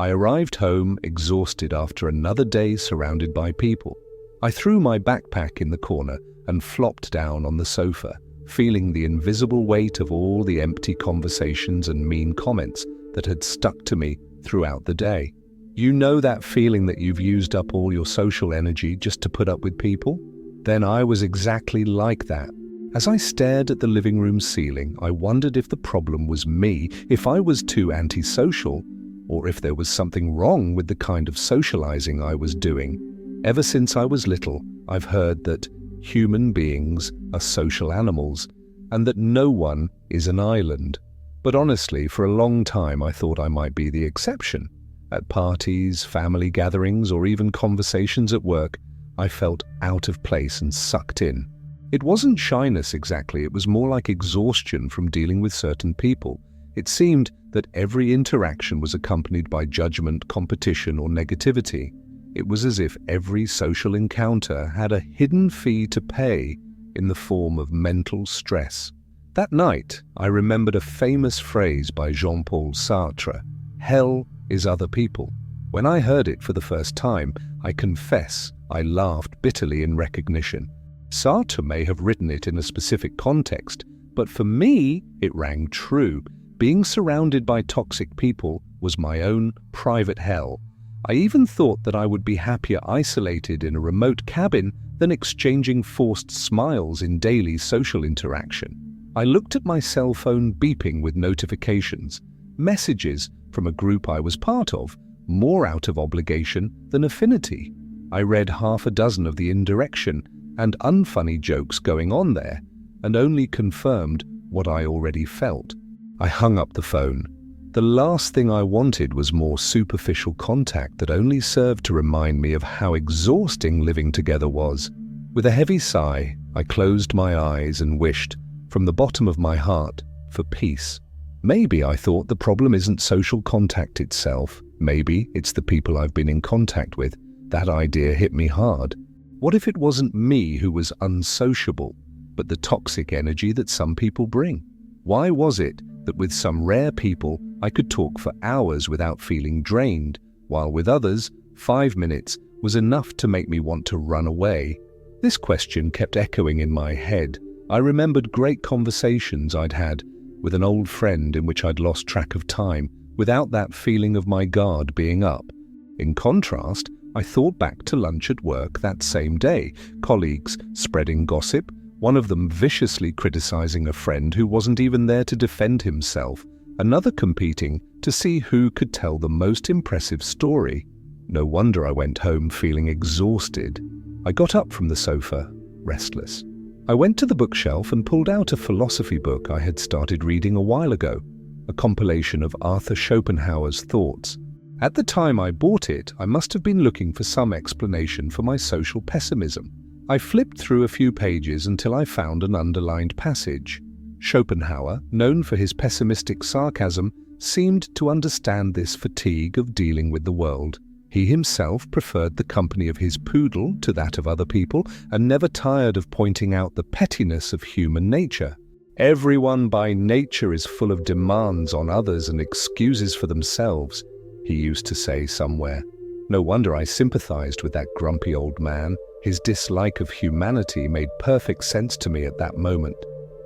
I arrived home exhausted after another day surrounded by people. I threw my backpack in the corner and flopped down on the sofa, feeling the invisible weight of all the empty conversations and mean comments that had stuck to me throughout the day. You know that feeling that you've used up all your social energy just to put up with people? Then I was exactly like that. As I stared at the living room ceiling, I wondered if the problem was me, if I was too antisocial, or if there was something wrong with the kind of socializing I was doing. Ever since I was little, I've heard that human beings are social animals, and that no one is an island. But honestly, for a long time I thought I might be the exception. At parties, family gatherings, or even conversations at work, I felt out of place and sucked in. It wasn't shyness exactly, it was more like exhaustion from dealing with certain people. It seemed that every interaction was accompanied by judgment, competition, or negativity. It was as if every social encounter had a hidden fee to pay in the form of mental stress. That night, I remembered a famous phrase by Jean-Paul Sartre, "Hell is other people." When I heard it for the first time, I confess I laughed bitterly in recognition. Sartre may have written it in a specific context, but for me, it rang true. Being surrounded by toxic people was my own private hell. I even thought that I would be happier isolated in a remote cabin than exchanging forced smiles in daily social interaction. I looked at my cell phone beeping with notifications, messages from a group I was part of, more out of obligation than affinity. I read half a dozen of the indirection and unfunny jokes going on there, and only confirmed what I already felt. I hung up the phone. The last thing I wanted was more superficial contact that only served to remind me of how exhausting living together was. With a heavy sigh, I closed my eyes and wished, from the bottom of my heart, for peace. Maybe, I thought, the problem isn't social contact itself. Maybe it's the people I've been in contact with. That idea hit me hard. What if it wasn't me who was unsociable, but the toxic energy that some people bring? Why was it that with some rare people I could talk for hours without feeling drained, while with others, 5 minutes was enough to make me want to run away? This question kept echoing in my head. I remembered great conversations I'd had with an old friend in which I'd lost track of time, without that feeling of my guard being up. In contrast, I thought back to lunch at work that same day, colleagues spreading gossip, one of them viciously criticizing a friend who wasn't even there to defend himself, another competing to see who could tell the most impressive story. No wonder I went home feeling exhausted. I got up from the sofa, restless. I went to the bookshelf and pulled out a philosophy book I had started reading a while ago, a compilation of Arthur Schopenhauer's thoughts. At the time I bought it, I must have been looking for some explanation for my social pessimism. I flipped through a few pages until I found an underlined passage. Schopenhauer, known for his pessimistic sarcasm, seemed to understand this fatigue of dealing with the world. He himself preferred the company of his poodle to that of other people, and never tired of pointing out the pettiness of human nature. Everyone by nature is full of demands on others and excuses for themselves, he used to say somewhere. No wonder I sympathized with that grumpy old man. His dislike of humanity made perfect sense to me at that moment.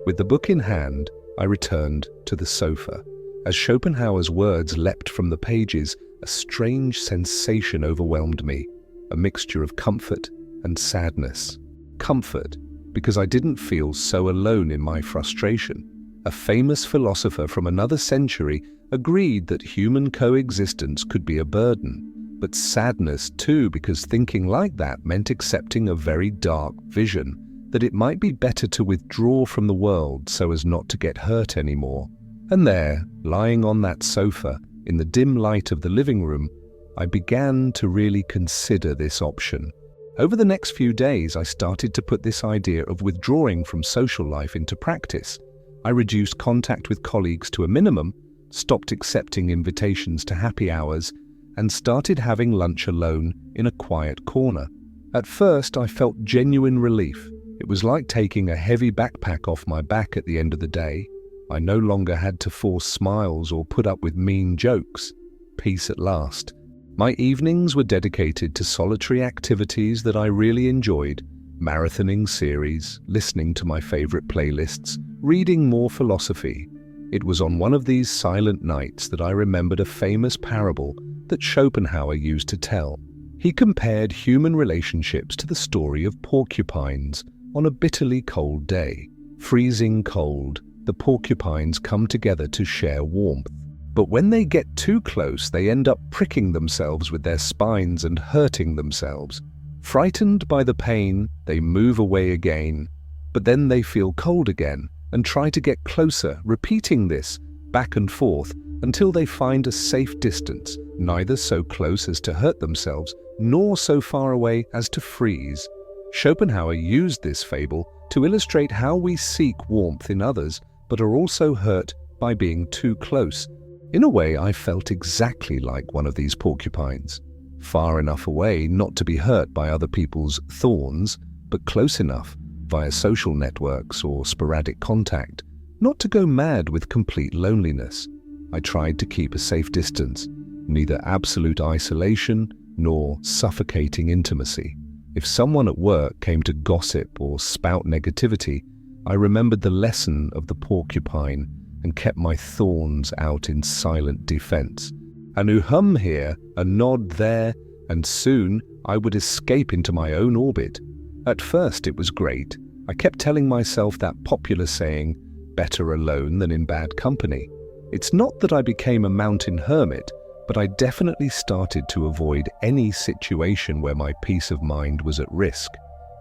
With the book in hand, I returned to the sofa. As Schopenhauer's words leapt from the pages, a strange sensation overwhelmed me, a mixture of comfort and sadness. Comfort, because I didn't feel so alone in my frustration. A famous philosopher from another century agreed that human coexistence could be a burden, but sadness too, because thinking like that meant accepting a very dark vision, that it might be better to withdraw from the world so as not to get hurt anymore. And there, lying on that sofa, in the dim light of the living room, I began to really consider this option. Over the next few days, I started to put this idea of withdrawing from social life into practice. I reduced contact with colleagues to a minimum, stopped accepting invitations to happy hours, and started having lunch alone in a quiet corner. At first, I felt genuine relief. It was like taking a heavy backpack off my back at the end of the day. I no longer had to force smiles or put up with mean jokes. peace at last. My evenings were dedicated to solitary activities that I really enjoyed, marathoning series, listening to my favorite playlists, reading more philosophy. It was on one of these silent nights that I remembered a famous parable that Schopenhauer used to tell. He compared human relationships to the story of porcupines on a bitterly cold day. Freezing cold, the porcupines come together to share warmth. But when they get too close, they end up pricking themselves with their spines and hurting themselves. Frightened by the pain, they move away again, but then they feel cold again and try to get closer, repeating this back and forth until they find a safe distance, neither so close as to hurt themselves, nor so far away as to freeze. Schopenhauer used this fable to illustrate how we seek warmth in others, but are also hurt by being too close. In a way, I felt exactly like one of these porcupines. Far enough away not to be hurt by other people's thorns, but close enough, via social networks or sporadic contact, not to go mad with complete loneliness. I tried to keep a safe distance, neither absolute isolation nor suffocating intimacy. If someone at work came to gossip or spout negativity, I remembered the lesson of the porcupine and kept my thorns out in silent defense. An hum here, a nod there, and soon I would escape into my own orbit. At first it was great. I kept telling myself that popular saying, better alone than in bad company. It's not that I became a mountain hermit, but I definitely started to avoid any situation where my peace of mind was at risk.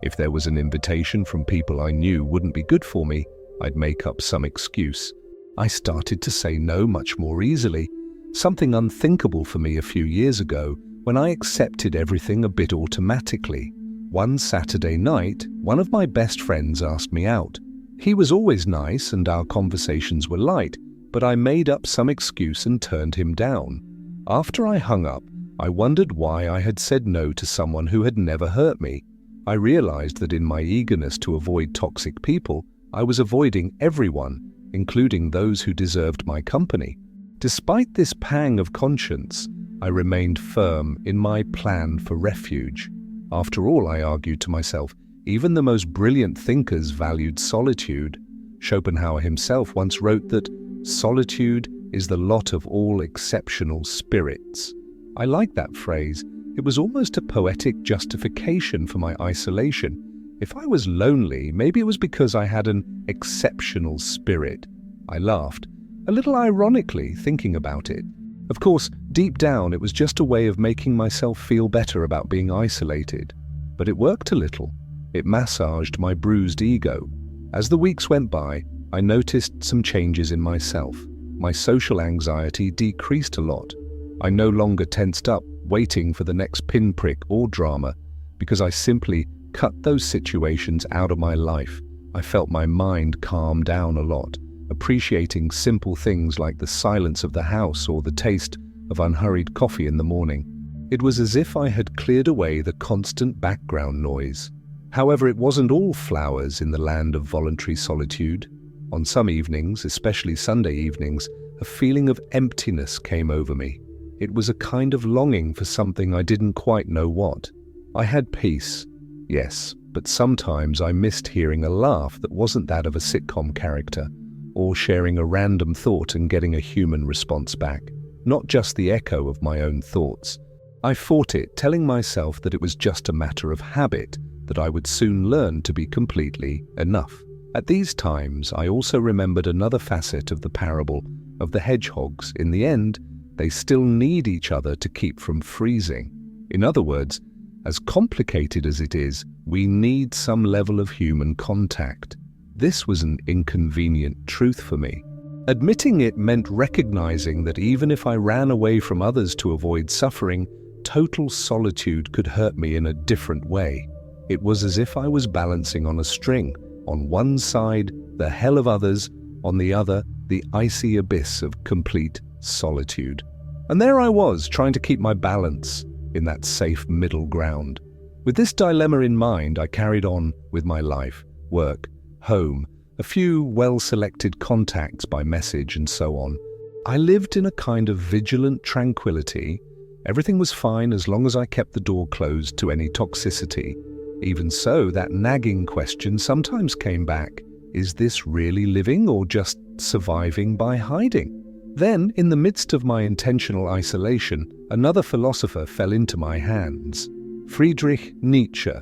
If there was an invitation from people I knew wouldn't be good for me, I'd make up some excuse. I started to say no much more easily, something unthinkable for me a few years ago when I accepted everything a bit automatically. One Saturday night, one of my best friends asked me out. He was always nice and our conversations were light, but I made up some excuse and turned him down. After I hung up, I wondered why I had said no to someone who had never hurt me. I realized that in my eagerness to avoid toxic people, I was avoiding everyone, including those who deserved my company. Despite this pang of conscience, I remained firm in my plan for refuge. After all, I argued to myself, even the most brilliant thinkers valued solitude. Schopenhauer himself once wrote that solitude is the lot of all exceptional spirits. I like that phrase. It was almost a poetic justification for my isolation. If I was lonely, maybe it was because I had an exceptional spirit. I laughed, a little ironically, thinking about it. Of course, deep down, it was just a way of making myself feel better about being isolated. But it worked a little. It massaged my bruised ego. As the weeks went by, I noticed some changes in myself. My social anxiety decreased a lot. I no longer tensed up, waiting for the next pinprick or drama, because I simply cut those situations out of my life. I felt my mind calm down a lot, appreciating simple things like the silence of the house or the taste of unhurried coffee in the morning. It was as if I had cleared away the constant background noise. However, it wasn't all flowers in the land of voluntary solitude. On some evenings, especially Sunday evenings, a feeling of emptiness came over me. It was a kind of longing for something I didn't quite know what. I had peace, yes, but sometimes I missed hearing a laugh that wasn't that of a sitcom character, or sharing a random thought and getting a human response back, not just the echo of my own thoughts. I fought it, telling myself that it was just a matter of habit, that I would soon learn to be completely enough. At these times, I also remembered another facet of the parable of the hedgehogs. In the end, they still need each other to keep from freezing. In other words, as complicated as it is, we need some level of human contact. This was an inconvenient truth for me. Admitting it meant recognizing that even if I ran away from others to avoid suffering, total solitude could hurt me in a different way. It was as if I was balancing on a string. On one side, the hell of others, on the other, the icy abyss of complete solitude. And there I was, trying to keep my balance in that safe middle ground. With this dilemma in mind, I carried on with my life, work, home, a few well-selected contacts by message and so on. I lived in a kind of vigilant tranquility. Everything was fine as long as I kept the door closed to any toxicity. Even so, that nagging question sometimes came back. Is this really living or just surviving by hiding? Then, in the midst of my intentional isolation, another philosopher fell into my hands. Friedrich Nietzsche.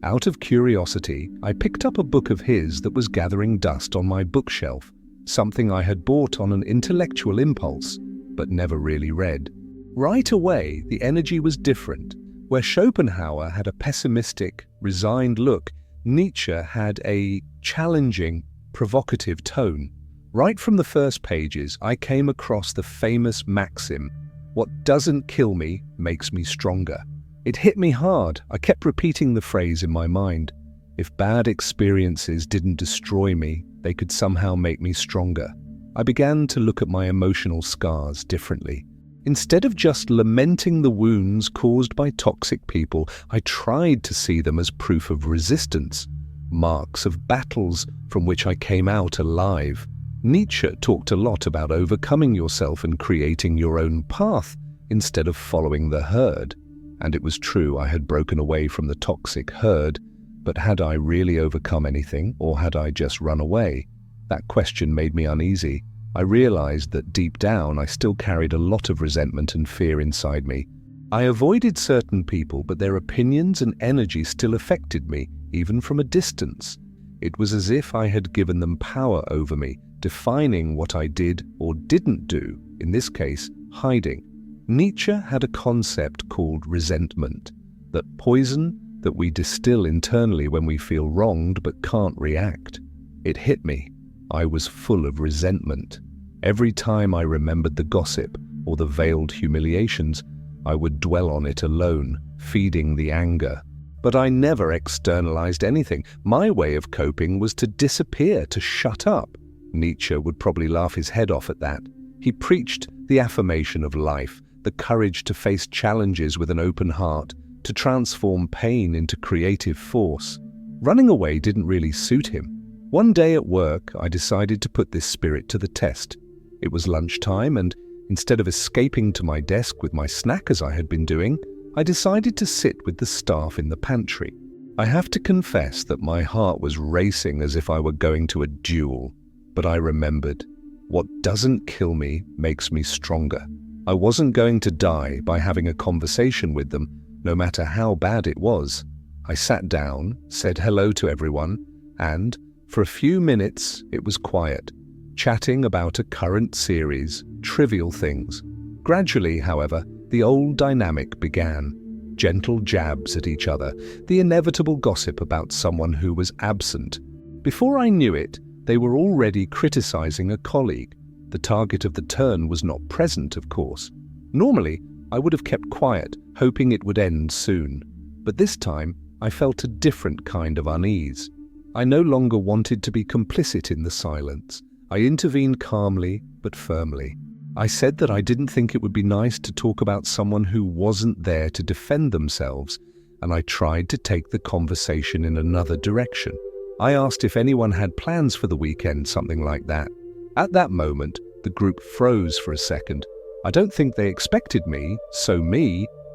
Out of curiosity, I picked up a book of his that was gathering dust on my bookshelf, something I had bought on an intellectual impulse, but never really read. Right away, the energy was different. Where Schopenhauer had a pessimistic, resigned look, Nietzsche had a challenging, provocative tone. Right from the first pages, I came across the famous maxim, "What doesn't kill me makes me stronger." It hit me hard. I kept repeating the phrase in my mind. If bad experiences didn't destroy me, they could somehow make me stronger. I began to look at my emotional scars differently. Instead of just lamenting the wounds caused by toxic people, I tried to see them as proof of resistance, marks of battles from which I came out alive. Nietzsche talked a lot about overcoming yourself and creating your own path instead of following the herd. And it was true, I had broken away from the toxic herd, but had I really overcome anything, or had I just run away? That question made me uneasy. I realized that deep down I still carried a lot of resentment and fear inside me. I avoided certain people, but their opinions and energy still affected me, even from a distance. It was as if I had given them power over me, defining what I did or didn't do, in this case, hiding. Nietzsche had a concept called resentment, that poison that we distill internally when we feel wronged but can't react. It hit me. I was full of resentment. Every time I remembered the gossip or the veiled humiliations, I would dwell on it alone, feeding the anger. But I never externalized anything. My way of coping was to disappear, to shut up. Nietzsche would probably laugh his head off at that. He preached the affirmation of life, the courage to face challenges with an open heart, to transform pain into creative force. Running away didn't really suit him. One day at work, I decided to put this spirit to the test. It was lunchtime, and instead of escaping to my desk with my snack as I had been doing, I decided to sit with the staff in the pantry. I have to confess that my heart was racing as if I were going to a duel. But I remembered, what doesn't kill me makes me stronger. I wasn't going to die by having a conversation with them, no matter how bad it was. I sat down, said hello to everyone, and, for a few minutes, it was quiet, chatting about a current series, trivial things. Gradually, however, the old dynamic began. Gentle jabs at each other, the inevitable gossip about someone who was absent. Before I knew it, they were already criticizing a colleague. The target of the turn was not present, of course. Normally, I would have kept quiet, hoping it would end soon. But this time, I felt a different kind of unease. I no longer wanted to be complicit in the silence. I intervened calmly, but firmly. I said that I didn't think it would be nice to talk about someone who wasn't there to defend themselves, and I tried to take the conversation in another direction. I asked if anyone had plans for the weekend, something like that. At that moment, the group froze for a second. I don't think they expected me,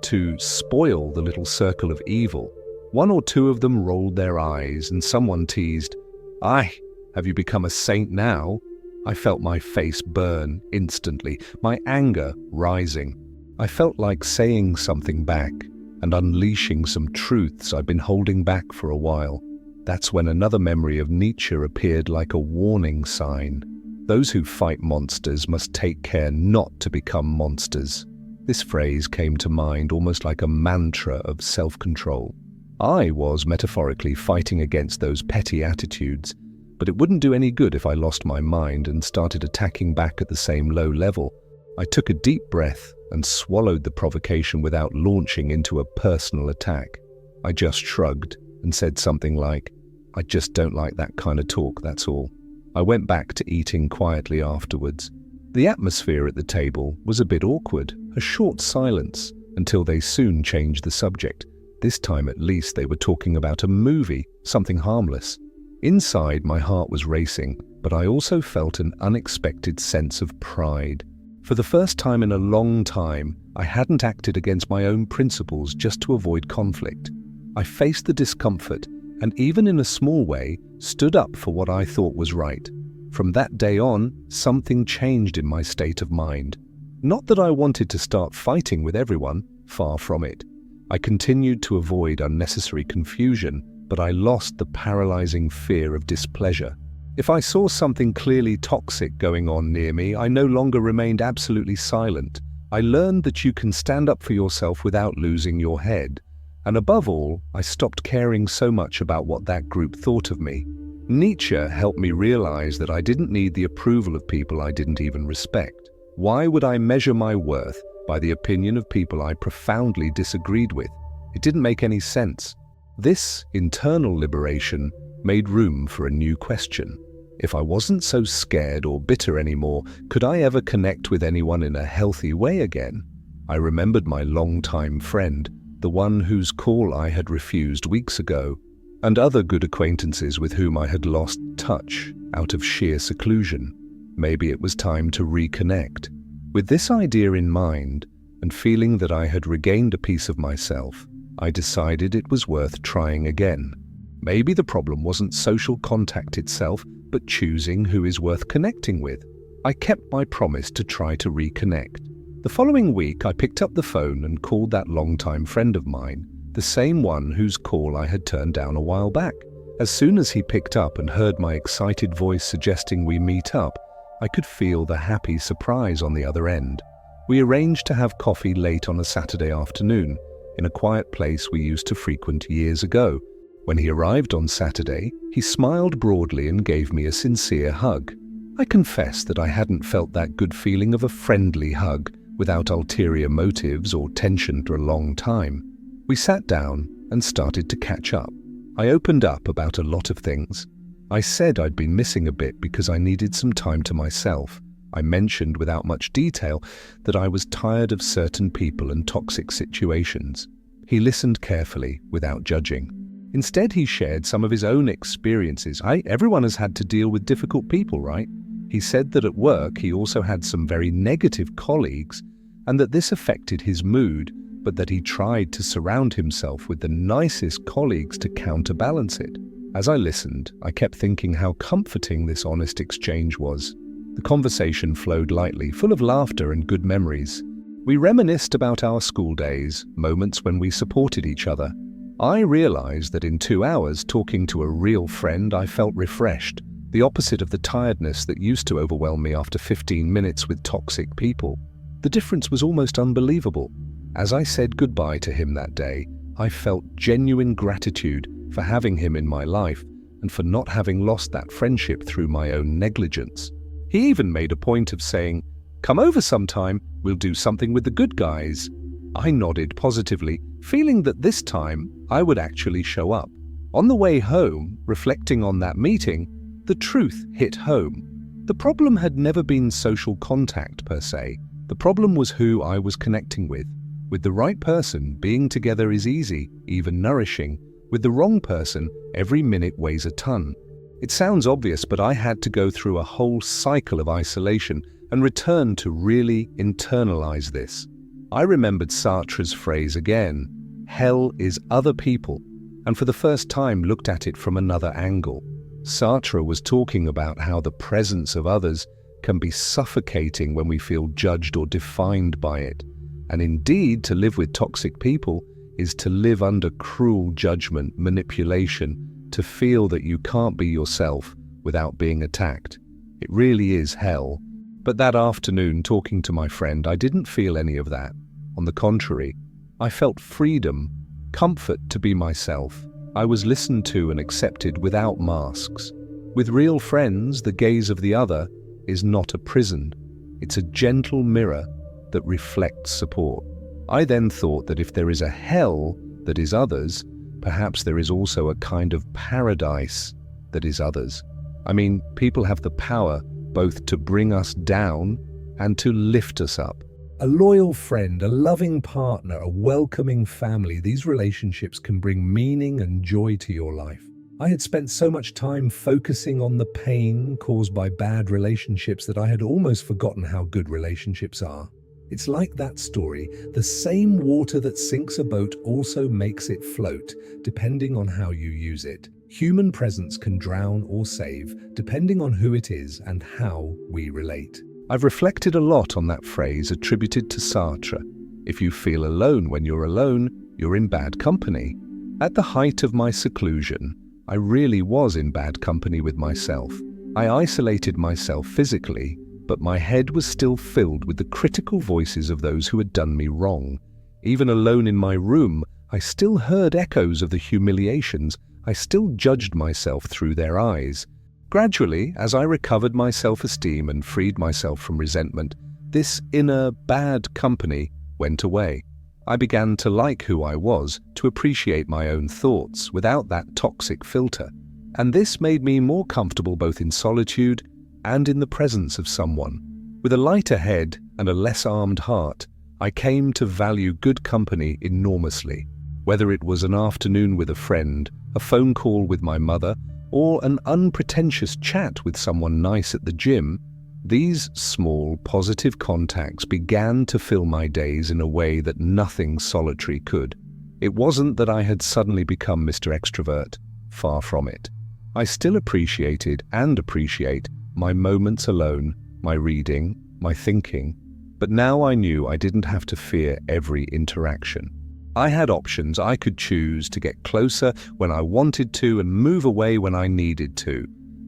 to spoil the little circle of evil. One or two of them rolled their eyes, and someone teased, "Aye, have you become a saint now?" I felt my face burn instantly, my anger rising. I felt like saying something back and unleashing some truths I'd been holding back for a while. That's when another memory of Nietzsche appeared like a warning sign. Those who fight monsters must take care not to become monsters. This phrase came to mind almost like a mantra of self-control. I was metaphorically fighting against those petty attitudes, but it wouldn't do any good if I lost my mind and started attacking back at the same low level. I took a deep breath and swallowed the provocation without launching into a personal attack. I just shrugged and said something like, "I just don't like that kind of talk, that's all." I went back to eating quietly afterwards. The atmosphere at the table was a bit awkward, a short silence, until they soon changed the subject. This time at least they were talking about a movie, something harmless. Inside, my heart was racing, but I also felt an unexpected sense of pride. For the first time in a long time, I hadn't acted against my own principles just to avoid conflict. I faced the discomfort and, even in a small way, stood up for what I thought was right. From that day on, something changed in my state of mind. Not that I wanted to start fighting with everyone, far from it. I continued to avoid unnecessary confusion, but I lost the paralyzing fear of displeasure. If I saw something clearly toxic going on near me, I no longer remained absolutely silent. I learned that you can stand up for yourself without losing your head. And above all, I stopped caring so much about what that group thought of me. Nietzsche helped me realize that I didn't need the approval of people I didn't even respect. Why would I measure my worth by the opinion of people I profoundly disagreed with? It didn't make any sense. This internal liberation made room for a new question. If I wasn't so scared or bitter anymore, could I ever connect with anyone in a healthy way again? I remembered my longtime friend, the one whose call I had refused weeks ago, and other good acquaintances with whom I had lost touch out of sheer seclusion. Maybe it was time to reconnect. With this idea in mind, and feeling that I had regained a piece of myself, I decided it was worth trying again. Maybe the problem wasn't social contact itself, but choosing who is worth connecting with. I kept my promise to try to reconnect. The following week, I picked up the phone and called that longtime friend of mine, the same one whose call I had turned down a while back. As soon as he picked up and heard my excited voice suggesting we meet up, I could feel the happy surprise on the other end. We arranged to have coffee late on a Saturday afternoon, in a quiet place we used to frequent years ago. When he arrived on Saturday, he smiled broadly and gave me a sincere hug. I confess that I hadn't felt that good feeling of a friendly hug without ulterior motives or tension for a long time. We sat down and started to catch up. I opened up about a lot of things. I said I'd been missing a bit because I needed some time to myself. I mentioned without much detail that I was tired of certain people and toxic situations. He listened carefully, without judging. Instead, he shared some of his own experiences. Everyone has had to deal with difficult people, right? He said that at work he also had some very negative colleagues and that this affected his mood, but that he tried to surround himself with the nicest colleagues to counterbalance it. As I listened, I kept thinking how comforting this honest exchange was. The conversation flowed lightly, full of laughter and good memories. We reminisced about our school days, moments when we supported each other. I realized that in 2 hours talking to a real friend, I felt refreshed, the opposite of the tiredness that used to overwhelm me after 15 minutes with toxic people. The difference was almost unbelievable. As I said goodbye to him that day, I felt genuine gratitude for having him in my life and for not having lost that friendship through my own negligence. He even made a point of saying, "Come over sometime, we'll do something with the good guys." I nodded positively, feeling that this time I would actually show up. On the way home, reflecting on that meeting, the truth hit home. The problem had never been social contact per se. The problem was who I was connecting with. With the right person, being together is easy, even nourishing. With the wrong person, every minute weighs a ton. It sounds obvious, but I had to go through a whole cycle of isolation and return to really internalize this. I remembered Sartre's phrase again, "Hell is other people," and for the first time looked at it from another angle. Sartre was talking about how the presence of others can be suffocating when we feel judged or defined by it. And indeed, to live with toxic people is to live under cruel judgment, manipulation, to feel that you can't be yourself without being attacked. It really is hell. But that afternoon, talking to my friend, I didn't feel any of that. On the contrary, I felt freedom, comfort to be myself. I was listened to and accepted without masks. With real friends, the gaze of the other is not a prison. It's a gentle mirror that reflects support. I then thought that if there is a hell that is others, perhaps there is also a kind of paradise that is others. I mean, people have the power both to bring us down and to lift us up. A loyal friend, a loving partner, a welcoming family, these relationships can bring meaning and joy to your life. I had spent so much time focusing on the pain caused by bad relationships that I had almost forgotten how good relationships are. It's like that story. The same water that sinks a boat also makes it float, depending on how you use it. Human presence can drown or save, depending on who it is and how we relate. I've reflected a lot on that phrase attributed to Sartre. If you feel alone when you're alone, you're in bad company. At the height of my seclusion, I really was in bad company with myself. I isolated myself physically, but my head was still filled with the critical voices of those who had done me wrong. Even alone in my room, I still heard echoes of the humiliations. I still judged myself through their eyes. Gradually, as I recovered my self-esteem and freed myself from resentment, this inner bad company went away. I began to like who I was, to appreciate my own thoughts without that toxic filter. And this made me more comfortable both in solitude and in the presence of someone. With a lighter head and a less armed heart, I came to value good company enormously. Whether it was an afternoon with a friend, a phone call with my mother, or an unpretentious chat with someone nice at the gym, these small, positive contacts began to fill my days in a way that nothing solitary could. It wasn't that I had suddenly become Mr. Extrovert. Far from it. I still appreciated and appreciate my moments alone, my reading, my thinking, but now I knew I didn't have to fear every interaction. I had options. I could choose to get closer when I wanted to and move away when I needed to.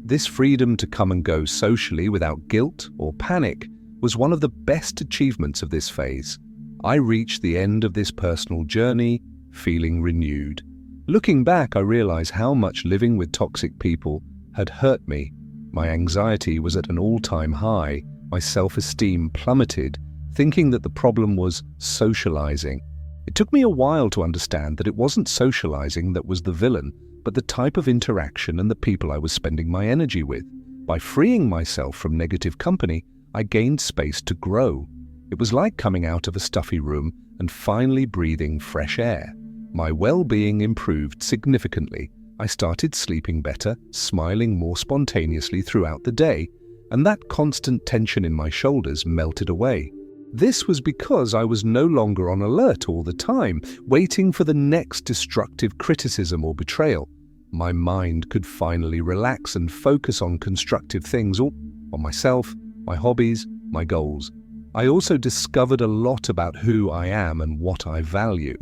This freedom to come and go socially without guilt or panic was one of the best achievements of this phase. I reached the end of this personal journey feeling renewed. Looking back, I realize how much living with toxic people had hurt me. My anxiety was at an all-time high. My self-esteem plummeted, thinking that the problem was socializing. It took me a while to understand that it wasn't socializing that was the villain, but the type of interaction and the people I was spending my energy with. By freeing myself from negative company, I gained space to grow. It was like coming out of a stuffy room and finally breathing fresh air. My well-being improved significantly. I started sleeping better, smiling more spontaneously throughout the day, and that constant tension in my shoulders melted away. This was because I was no longer on alert all the time, waiting for the next destructive criticism or betrayal. My mind could finally relax and focus on constructive things, on myself, my hobbies, my goals. I also discovered a lot about who I am and what I value.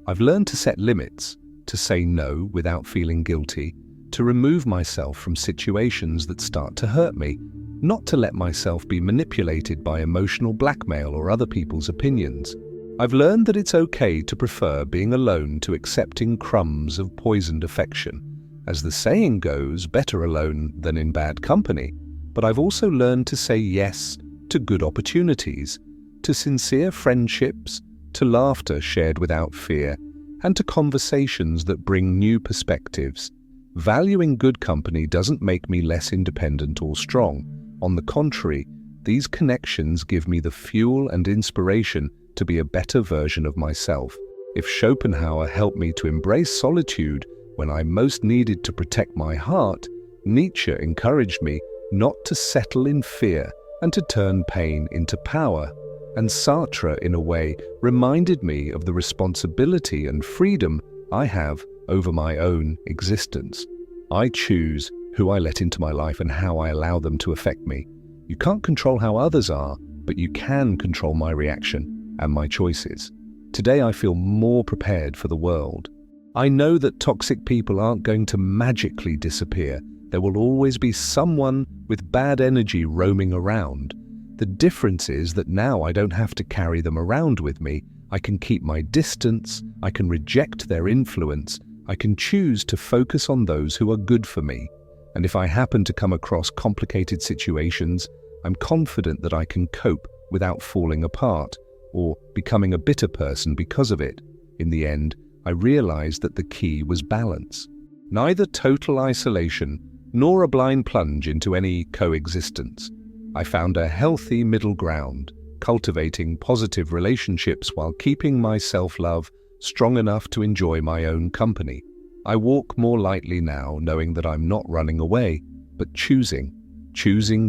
I've learned to set limits, to say no without feeling guilty, to remove myself from situations that start to hurt me, not to let myself be manipulated by emotional blackmail or other people's opinions. I've learned that it's okay to prefer being alone to accepting crumbs of poisoned affection. As the saying goes, better alone than in bad company. But I've also learned to say yes to good opportunities, to sincere friendships, to laughter shared without fear, and to conversations that bring new perspectives. Valuing good company doesn't make me less independent or strong. On the contrary, these connections give me the fuel and inspiration to be a better version of myself. If Schopenhauer helped me to embrace solitude when I most needed to protect my heart, Nietzsche encouraged me not to settle in fear and to turn pain into power. And Sartre, in a way, reminded me of the responsibility and freedom I have over my own existence. I choose who I let into my life and how I allow them to affect me. You can't control how others are, but you can control my reaction and my choices. Today I feel more prepared for the world. I know that toxic people aren't going to magically disappear. There will always be someone with bad energy roaming around. The difference is that now I don't have to carry them around with me. I can keep my distance, I can reject their influence, I can choose to focus on those who are good for me. And if I happen to come across complicated situations, I'm confident that I can cope without falling apart or becoming a bitter person because of it. In the end, I realized that the key was balance. Neither total isolation nor a blind plunge into any coexistence. I found a healthy middle ground, cultivating positive relationships while keeping my self-love strong enough to enjoy my own company. I walk more lightly now, knowing that I'm not running away, but choosing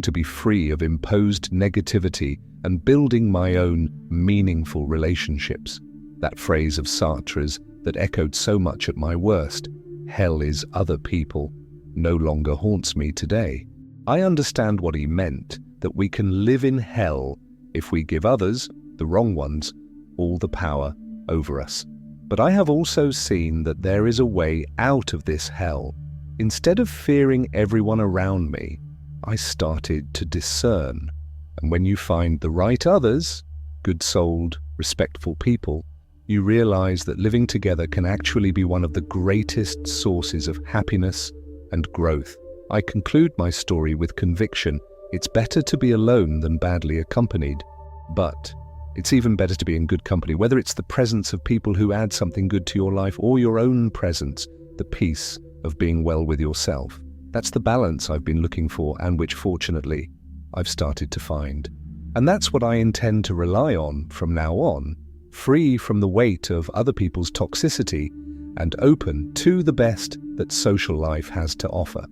to be free of imposed negativity and building my own meaningful relationships. That phrase of Sartre's that echoed so much at my worst, "Hell is other people," no longer haunts me today. I understand what he meant, that we can live in hell if we give others, the wrong ones, all the power over us. But I have also seen that there is a way out of this hell. Instead of fearing everyone around me, I started to discern. And when you find the right others, good-souled, respectful people, you realize that living together can actually be one of the greatest sources of happiness and growth. I conclude my story with conviction. It's better to be alone than badly accompanied, but it's even better to be in good company, whether it's the presence of people who add something good to your life or your own presence, the peace of being well with yourself. That's the balance I've been looking for and which, fortunately, I've started to find. And that's what I intend to rely on from now on, free from the weight of other people's toxicity and open to the best that social life has to offer.